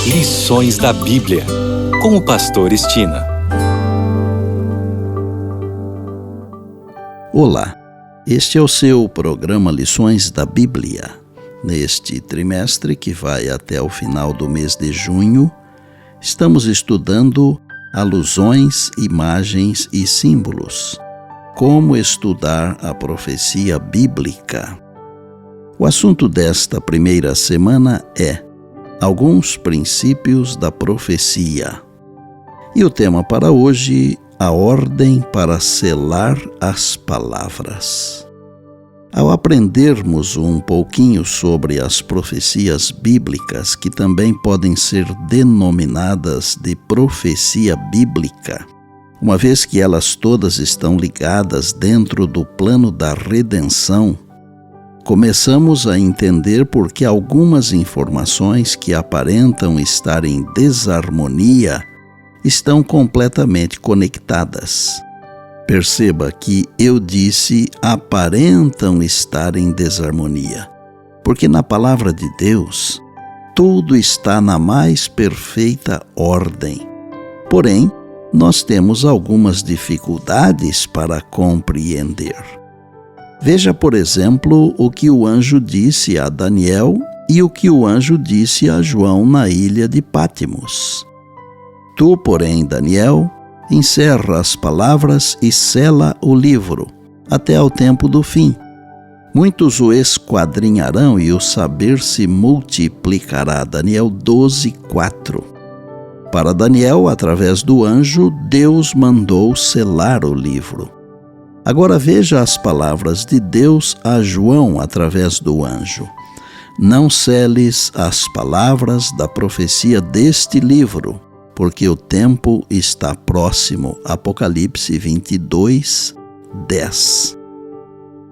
Lições da Bíblia, com o pastor Estina. Olá, este é o seu programa Lições da Bíblia. Neste trimestre, que vai até o final do mês de junho, estamos estudando alusões, imagens e símbolos. Como estudar a profecia bíblica. O assunto desta primeira semana é alguns princípios da profecia. E o tema para hoje, a ordem para selar as palavras. Ao aprendermos um pouquinho sobre as profecias bíblicas, que também podem ser denominadas de profecia bíblica, uma vez que elas todas estão ligadas dentro do plano da redenção, começamos a entender por que algumas informações que aparentam estar em desarmonia estão completamente conectadas. Perceba que eu disse aparentam estar em desarmonia, porque na palavra de Deus, tudo está na mais perfeita ordem. Porém, nós temos algumas dificuldades para compreender. Veja, por exemplo, o que o anjo disse a Daniel e o que o anjo disse a João na ilha de Pátimos. Tu, porém, Daniel, encerra as palavras e sela o livro, até ao tempo do fim. Muitos o esquadrinharão e o saber se multiplicará. Daniel 12:4. Para Daniel, através do anjo, Deus mandou selar o livro. Agora veja as palavras de Deus a João através do anjo. Não seles as palavras da profecia deste livro, porque o tempo está próximo. Apocalipse 22:10.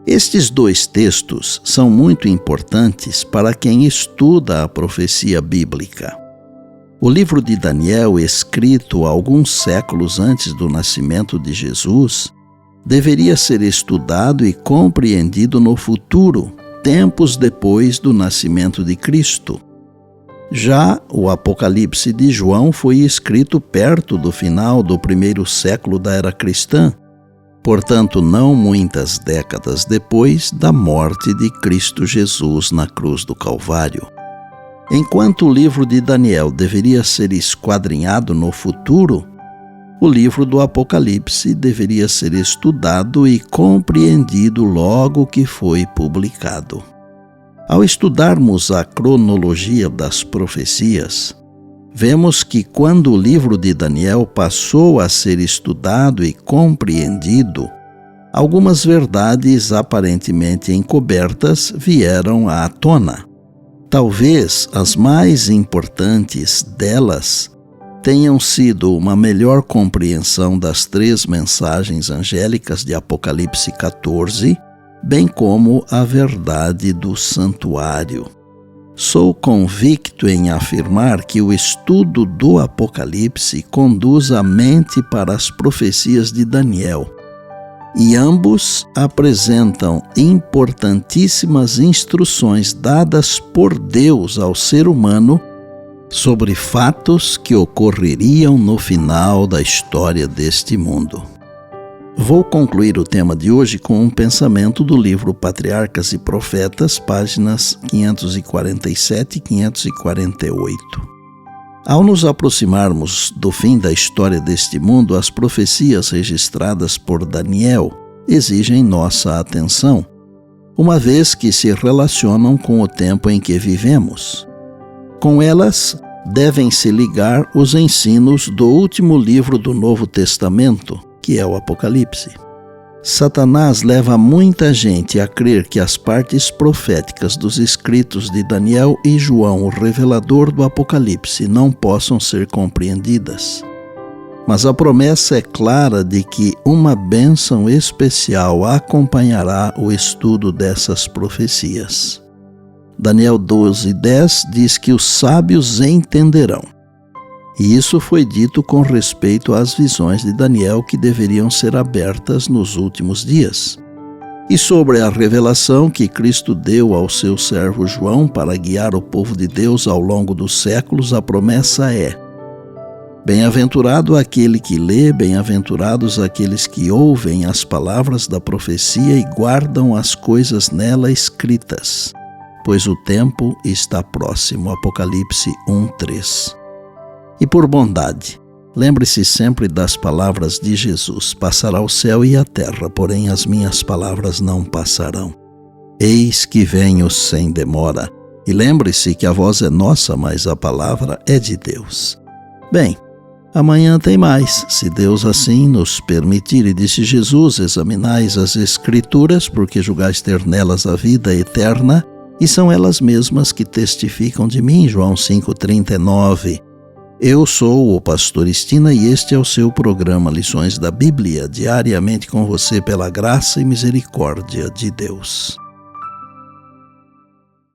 Estes dois textos são muito importantes para quem estuda a profecia bíblica. O livro de Daniel, escrito alguns séculos antes do nascimento de Jesus, deveria ser estudado e compreendido no futuro, tempos depois do nascimento de Cristo. Já o Apocalipse de João foi escrito perto do final do primeiro século da era cristã, portanto não muitas décadas depois da morte de Cristo Jesus na cruz do Calvário. Enquanto o livro de Daniel deveria ser esquadrinhado no futuro, o livro do Apocalipse deveria ser estudado e compreendido logo que foi publicado. Ao estudarmos a cronologia das profecias, vemos que quando o livro de Daniel passou a ser estudado e compreendido, algumas verdades aparentemente encobertas vieram à tona. Talvez as mais importantes delas tenham sido uma melhor compreensão das 3 mensagens angélicas de Apocalipse 14, bem como a verdade do santuário. Sou convicto em afirmar que o estudo do Apocalipse conduz a mente para as profecias de Daniel, e ambos apresentam importantíssimas instruções dadas por Deus ao ser humano sobre fatos que ocorreriam no final da história deste mundo. Vou concluir o tema de hoje com um pensamento do livro Patriarcas e Profetas, páginas 547 e 548. Ao nos aproximarmos do fim da história deste mundo, as profecias registradas por Daniel exigem nossa atenção, uma vez que se relacionam com o tempo em que vivemos. Com elas, devem se ligar os ensinos do último livro do Novo Testamento, que é o Apocalipse. Satanás leva muita gente a crer que as partes proféticas dos escritos de Daniel e João, o revelador do Apocalipse, não possam ser compreendidas. Mas a promessa é clara de que uma bênção especial acompanhará o estudo dessas profecias. Daniel 12:10 diz que os sábios entenderão. E isso foi dito com respeito às visões de Daniel que deveriam ser abertas nos últimos dias. E sobre a revelação que Cristo deu ao seu servo João para guiar o povo de Deus ao longo dos séculos, a promessa é: bem-aventurado aquele que lê, bem-aventurados aqueles que ouvem as palavras da profecia e guardam as coisas nela escritas, pois o tempo está próximo. Apocalipse 1:3. E por bondade, lembre-se sempre das palavras de Jesus: passará o céu e a terra, porém as minhas palavras não passarão. Eis que venho sem demora. E lembre-se que a voz é nossa, mas a palavra é de Deus. Bem, amanhã tem mais, se Deus assim nos permitir. E disse Jesus: examinais as Escrituras, porque julgais ter nelas a vida eterna, e são elas mesmas que testificam de mim. João 5:39. Eu sou o pastor Estina e este é o seu programa Lições da Bíblia, diariamente com você pela graça e misericórdia de Deus.